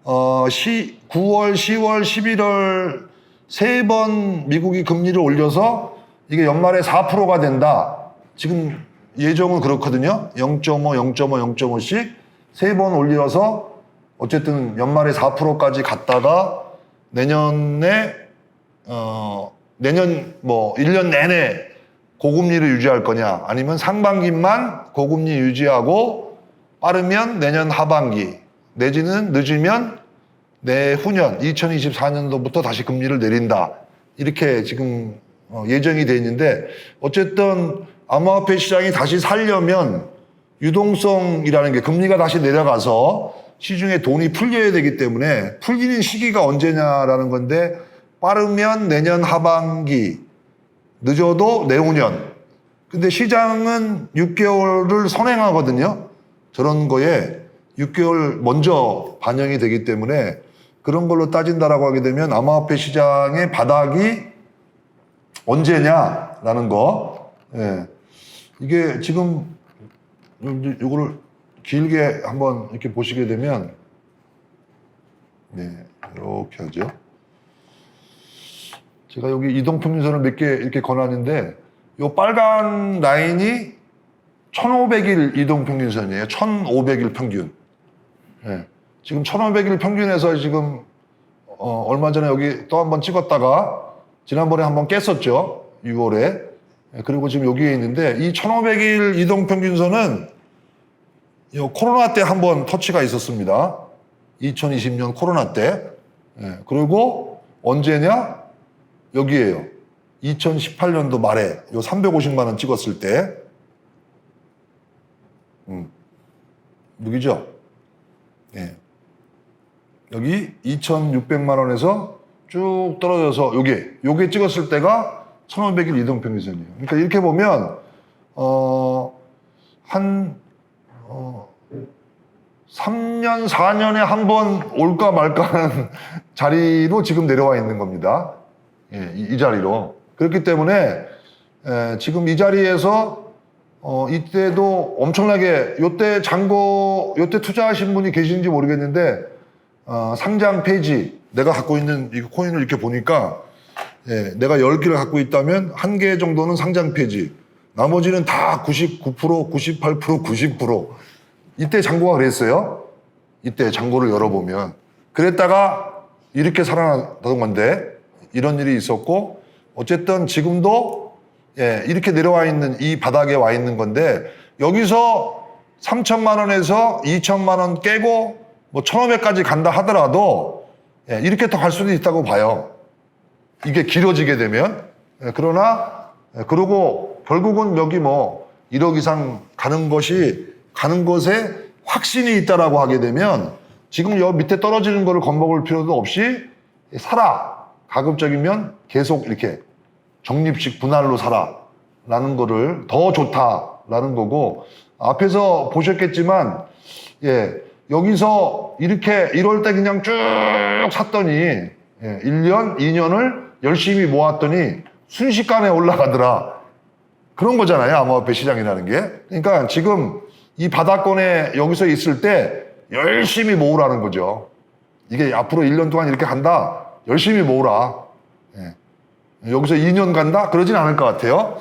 9월, 10월, 11월 세 번 미국이 금리를 올려서 이게 연말에 4%가 된다. 지금 예정은 그렇거든요. 0.5, 0.5, 0.5씩 세 번 올려서 어쨌든 연말에 4%까지 갔다가 내년에 내년 뭐 1년 내내 고금리를 유지할 거냐 아니면 상반기만 고금리 유지하고 빠르면 내년 하반기 내지는 늦으면 내후년 2024년도부터 다시 금리를 내린다 이렇게 지금 예정이 돼 있는데 어쨌든 암호화폐 시장이 다시 살려면 유동성이라는 게 금리가 다시 내려가서 시중에 돈이 풀려야 되기 때문에 풀리는 시기가 언제냐라는 건데 빠르면 내년 하반기 늦어도 내후년. 근데 시장은 6개월을 선행하거든요. 저런 거에 6개월 먼저 반영이 되기 때문에 그런 걸로 따진다라고 하게 되면 암호화폐 시장의 바닥이 언제냐라는 거. 예. 이게 지금 이거를 길게 한번 이렇게 보시게 되면 네, 이렇게 하죠. 제가 여기 이동평균선을 몇 개 이렇게 권하는데 이 빨간 라인이 1500일 이동평균선이에요. 1500일 평균. 예. 지금 1500일 평균에서 지금 얼마 전에 여기 또 한번 찍었다가 지난번에 한번 깼었죠. 6월에. 예. 그리고 지금 여기에 있는데 이 1500일 이동평균선은 코로나 때 한번 터치가 있었습니다. 2020년 코로나 때. 예. 그리고 언제냐? 여기에요. 2018년도 말에 요 350만 원 찍었을 때. 여기죠? 예. 여기 2,600만 원에서 쭉 떨어져서 요게 찍었을 때가 1,500일 이동평균선이에요. 그러니까 이렇게 보면 한 3년, 4년에 한 번 올까 말까 하는 자리로 지금 내려와 있는 겁니다. 예, 이 자리로. 그렇기 때문에 지금 이 자리에서 이때도 엄청나게 요때 투자하신 분이 계신지 모르겠는데 상장 페이지 내가 갖고 있는 이 코인을 이렇게 보니까 내가 10개를 갖고 있다면 1개 정도는 상장 페이지, 나머지는 다 99%, 98%, 90%. 이때 잔고가 그랬어요. 이때 잔고를 열어보면. 그랬다가 이렇게 살아났던 건데 이런 일이 있었고 어쨌든 지금도 이렇게 내려와 있는 이 바닥에 와 있는 건데 여기서 3천만 원에서 2천만 원 깨고 뭐 1,500까지 간다 하더라도 이렇게 더 갈 수도 있다고 봐요. 이게 길어지게 되면. 그러나 그러고 결국은 여기 뭐 1억 이상 가는 것에 확신이 있다라고 하게 되면 지금 여 밑에 떨어지는 거를 겁먹을 필요도 없이 사라. 가급적이면 계속 이렇게 적립식 분할로 사라 라는 거를 더 좋다라는 거고, 앞에서 보셨겠지만 여기서 이렇게 1월 때 그냥 쭉 샀더니 1년, 2년을 열심히 모았더니 순식간에 올라가더라. 그런 거잖아요, 암호화폐 시장이라는 게. 그러니까 지금 이 바닥권에 여기서 있을 때 열심히 모으라는 거죠. 이게 앞으로 1년 동안 이렇게 간다. 열심히 모으라. 여기서 2년 간다? 그러진 않을 것 같아요.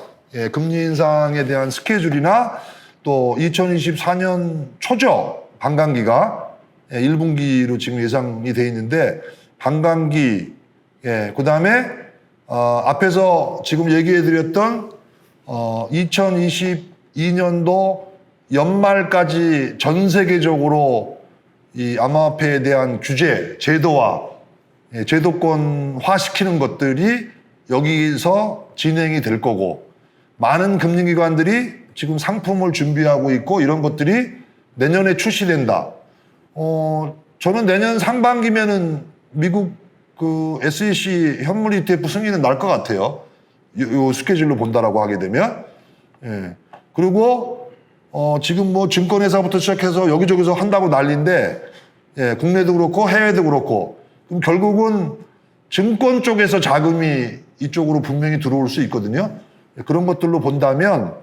금리 인상에 대한 스케줄이나 또 2024년 초죠. 반감기가 1분기로 지금 예상이 돼 있는데 반감기, 그 다음에 앞에서 지금 얘기해드렸던 2022년도 연말까지 전 세계적으로 이 암호화폐에 대한 규제, 제도권화 시키는 것들이 여기서 진행이 될 거고, 많은 금융기관들이 지금 상품을 준비하고 있고 이런 것들이 내년에 출시된다. 저는 내년 상반기면은 미국 그 SEC 현물 ETF 승인은 날 것 같아요. 요 스케줄로 본다라고 하게 되면. 그리고 지금 뭐 증권회사부터 시작해서 여기저기서 한다고 난리인데, 국내도 그렇고 해외도 그렇고, 그럼 결국은 증권 쪽에서 자금이 이쪽으로 분명히 들어올 수 있거든요. 그런 것들로 본다면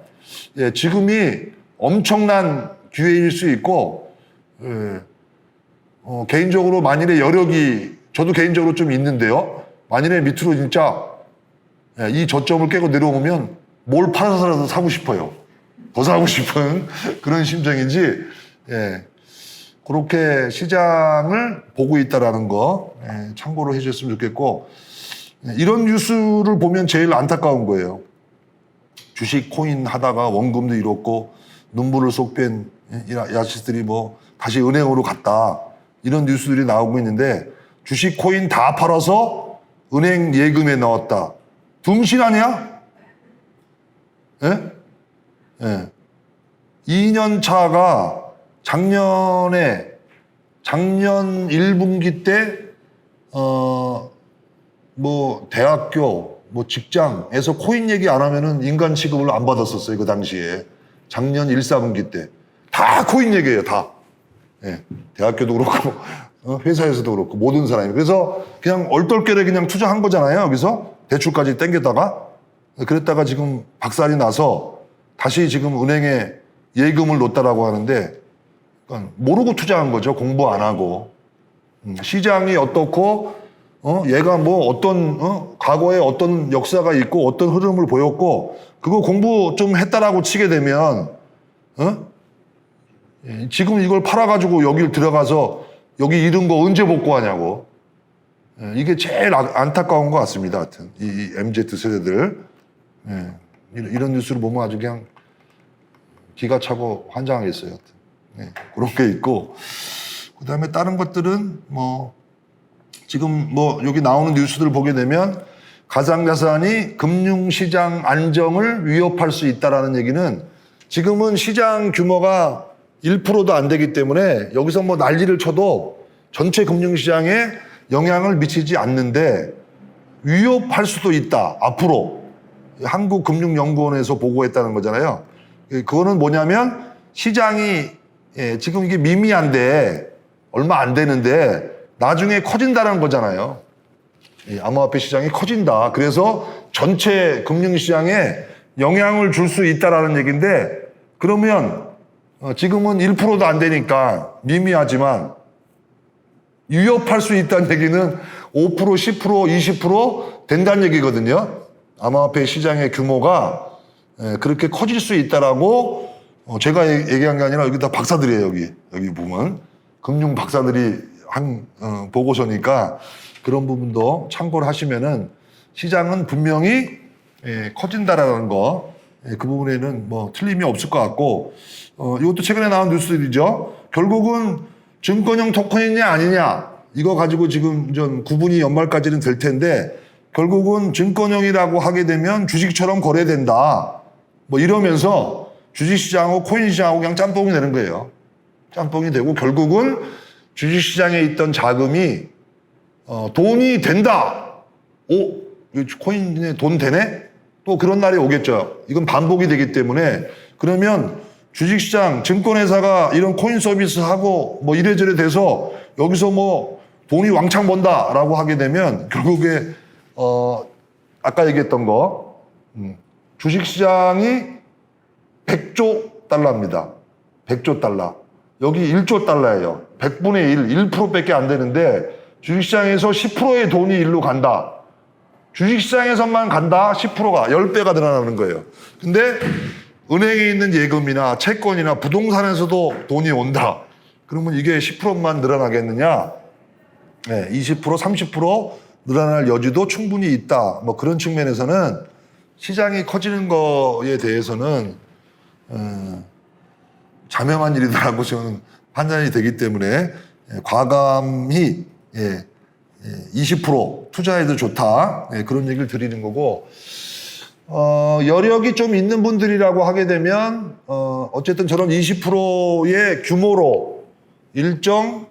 지금이 엄청난 기회일 수 있고, 개인적으로 만일에 여력이 저도 개인적으로 좀 있는데요. 만일에 밑으로 진짜 이 저점을 깨고 내려오면 뭘 팔아서라도 사고 싶어요. 더 사고 싶은 그런 심정인지, 그렇게 시장을 보고 있다라는 거 참고로 해주셨으면 좋겠고, 이런 뉴스를 보면 제일 안타까운 거예요. 주식 코인 하다가 원금도 잃었고 눈물을 쏙 뺀 야시스들이 뭐 다시 은행으로 갔다, 이런 뉴스들이 나오고 있는데 주식 코인 다 팔아서 은행 예금에 넣었다. 둠신 아니야? 2년 차가 작년 1분기 때 뭐 대학교, 뭐 직장에서 코인 얘기 안 하면은 인간 취급을 안 받았었어요. 그 당시에. 작년 1, 4분기 때. 다 코인 얘기예요, 다. 예, 대학교도 그렇고, 회사에서도 그렇고, 모든 사람이. 그래서 그냥 얼떨결에 그냥 투자한 거잖아요, 여기서. 대출까지 땡겼다가. 그랬다가 지금 박살이 나서 다시 지금 은행에 예금을 놓았다라고 하는데, 그러니까 모르고 투자한 거죠, 공부 안 하고. 시장이 어떻고, 얘가 뭐 어떤, 과거에 어떤 역사가 있고, 어떤 흐름을 보였고, 그거 공부 좀 했다라고 치게 되면, 지금 이걸 팔아가지고 여길 들어가서 여기 잃은 거 언제 복구하냐고. 이게 제일 안타까운 것 같습니다. 하여튼 이 MZ 세대들 이런 뉴스를 보면 아주 그냥 기가 차고 환장하겠어요. 하여튼 그런 게 있고 그다음에 다른 것들은 뭐 지금 뭐 여기 나오는 뉴스들 보게 되면 가상자산이 금융시장 안정을 위협할 수 있다라는 얘기는 지금은 시장 규모가 1%도 안 되기 때문에 여기서 뭐 난리를 쳐도 전체 금융시장에 영향을 미치지 않는데 위협할 수도 있다. 앞으로 한국금융연구원에서 보고했다는 거잖아요. 그거는 뭐냐면 시장이 지금 이게 미미한데 얼마 안 되는데 나중에 커진다는 거잖아요. 암호화폐 시장이 커진다. 그래서 전체 금융시장에 영향을 줄 수 있다라는 얘기인데 그러면 지금은 1%도 안 되니까 미미하지만 위협할 수 있다는 얘기는 5%, 10%, 20% 된다는 얘기거든요. 암호화폐 시장의 규모가 그렇게 커질 수 있다라고 제가 얘기한 게 아니라 여기 다 박사들이에요. 여기 보면 금융 박사들이 한 보고서니까 그런 부분도 참고를 하시면은 시장은 분명히 커진다라는 거 그 부분에는 뭐 틀림이 없을 것 같고 이것도 최근에 나온 뉴스들이죠. 결국은 증권형 토큰이냐 아니냐 이거 가지고 지금 좀 구분이 연말까지는 될 텐데 결국은 증권형이라고 하게 되면 주식처럼 거래된다 뭐 이러면서 주식시장하고 코인시장하고 그냥 짬뽕이 되는 거예요. 짬뽕이 되고 결국은 주식시장에 있던 자금이 돈이 된다. 오, 코인에 돈 되네? 또 그런 날이 오겠죠. 이건 반복이 되기 때문에 그러면 주식시장, 증권회사가 이런 코인 서비스 하고 뭐 이래저래 돼서 여기서 뭐 돈이 왕창 번다라고 하게 되면 결국에 아까 얘기했던 거 주식시장이 100조 달러입니다. 100조 달러. 여기 1조 달러예요. 100분의 1, 1%밖에 안 되는데 주식시장에서 10%의 돈이 일로 간다. 주식시장에서만 간다 10%가 10배가 늘어나는 거예요. 근데 은행에 있는 예금이나 채권이나 부동산에서도 돈이 온다. 그러면 이게 10%만 늘어나겠느냐? 20%, 30% 늘어날 여지도 충분히 있다. 뭐 그런 측면에서는 시장이 커지는 거에 대해서는 자명한 일이다라고 저는 판단이 되기 때문에 과감히 20% 투자해도 좋다. 그런 얘기를 드리는 거고 여력이 좀 있는 분들이라고 하게 되면 어쨌든 저런 20%의 규모로 일정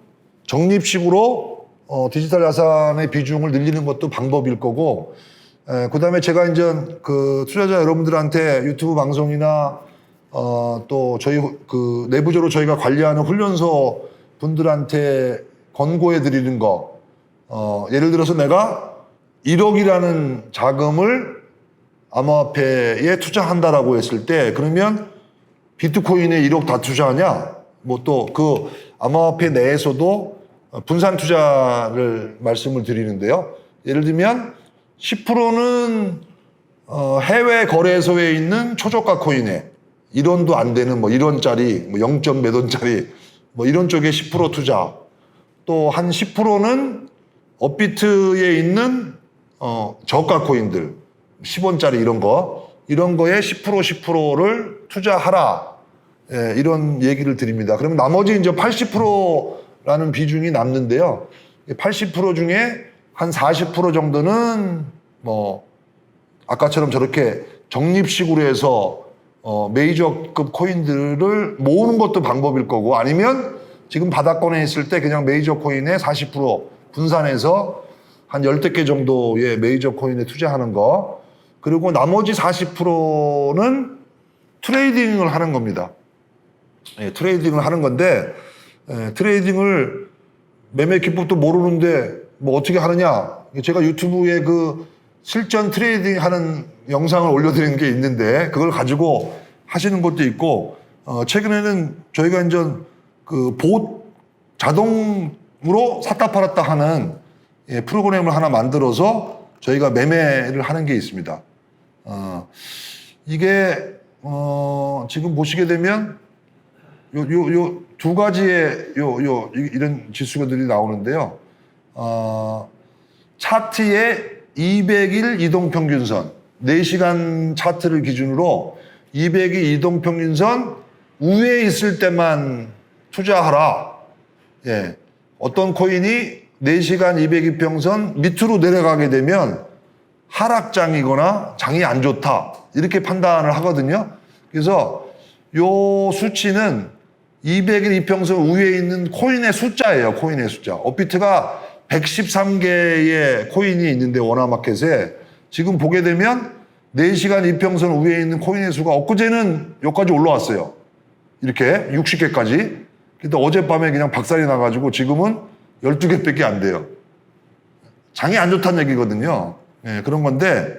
적립식으로 디지털 자산의 비중을 늘리는 것도 방법일 거고 그다음에 제가 이제 그 투자자 여러분들한테 유튜브 방송이나 또 저희 그 내부적으로 저희가 관리하는 훈련소 분들한테 권고해 드리는 거 예를 들어서 내가 1억이라는 자금을 암호화폐에 투자한다라고 했을 때 그러면 비트코인에 1억 다 투자하냐? 뭐 또 그 암호화폐 내에서도 분산 투자를 말씀을 드리는데요. 예를 들면 10%는 해외 거래소에 있는 초저가 코인에 1원도 안 되는 뭐 1원짜리 뭐 0. 몇 원짜리 뭐 이런 쪽에 10% 투자 또 한 10%는 업비트에 있는 저가 코인들 10원짜리 이런 거에 10% 10%를 투자하라 이런 얘기를 드립니다. 그러면 나머지 이제 80%라는 비중이 남는데요. 80% 중에 한 40% 정도는 뭐 아까처럼 저렇게 적립식으로 해서 메이저급 코인들을 모으는 것도 방법일 거고 아니면 지금 바닥권에 있을 때 그냥 메이저 코인의 40% 분산해서 한 10대 개 정도의 메이저 코인에 투자하는 거, 그리고 나머지 40%는 트레이딩을 하는 겁니다. 예, 트레이딩을 하는 건데, 트레이딩을 매매 기법도 모르는데 뭐 어떻게 하느냐? 제가 유튜브에 그 실전 트레이딩 하는 영상을 올려드린 게 있는데 그걸 가지고 하시는 것도 있고, 최근에는 저희가 이제 그 봇 자동으로 샀다 팔았다 하는 프로그램을 하나 만들어서 저희가 매매를 하는 게 있습니다. 이게 지금 보시게 되면 요 두 가지의 이런 지수들이 나오는데요. 차트의 200일 이동평균선, 4시간 차트를 기준으로 200일 이동평균선 위에 있을 때만 투자하라. 예. 어떤 코인이 4시간 200일평선 밑으로 내려가게 되면 하락장이거나 장이 안 좋다. 이렇게 판단을 하거든요. 그래서 요 수치는 200일 이평선 위에 있는 코인의 숫자예요. 코인의 숫자. 업비트가 113개의 코인이 있는데 워낙마켓에 지금 보게 되면 4시간 이평선 위에 있는 코인의 수가 엊그제는 여기까지 올라왔어요. 이렇게 60개까지. 근데 어젯밤에 그냥 박살이 나가지고 지금은 12개밖에 안 돼요. 장이 안 좋다는 얘기거든요. 예, 그런 건데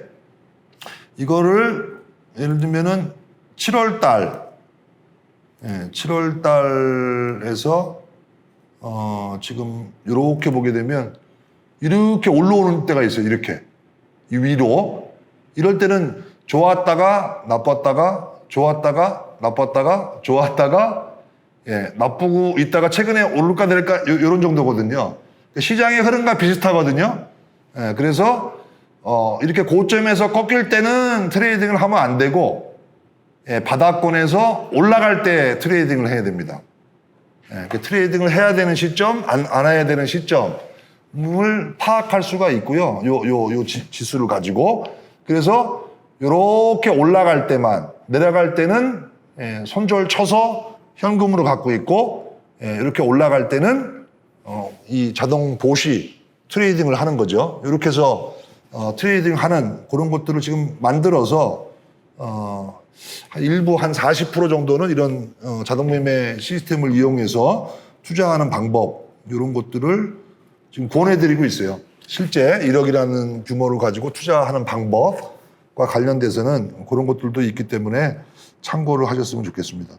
이거를 예를 들면은 7월 달, 7월 달에서 지금 이렇게 보게 되면 이렇게 올라오는 때가 있어요. 이렇게 이 위로. 이럴 때는 좋았다가 나빴다가 좋았다가 나빴다가 좋았다가 나쁘고 있다가 최근에 오를까 내릴까 이런 정도거든요. 시장의 흐름과 비슷하거든요. 그래서 이렇게 고점에서 꺾일 때는 트레이딩을 하면 안 되고 바닥권에서 올라갈 때 트레이딩을 해야 됩니다. 그 트레이딩을 해야 되는 시점, 안 해야 되는 시점을 파악할 수가 있고요. 요 지수를 가지고. 그래서 이렇게 올라갈 때만, 내려갈 때는 손절 쳐서 현금으로 갖고 있고, 이렇게 올라갈 때는 이 자동 봇이 트레이딩을 하는 거죠. 이렇게 해서 트레이딩 하는 그런 것들을 지금 만들어서 일부 한 40% 정도는 이런 자동 매매 시스템을 이용해서 투자하는 방법, 이런 것들을 지금 권해드리고 있어요. 실제 1억이라는 규모를 가지고 투자하는 방법과 관련돼서는 그런 것들도 있기 때문에 참고를 하셨으면 좋겠습니다.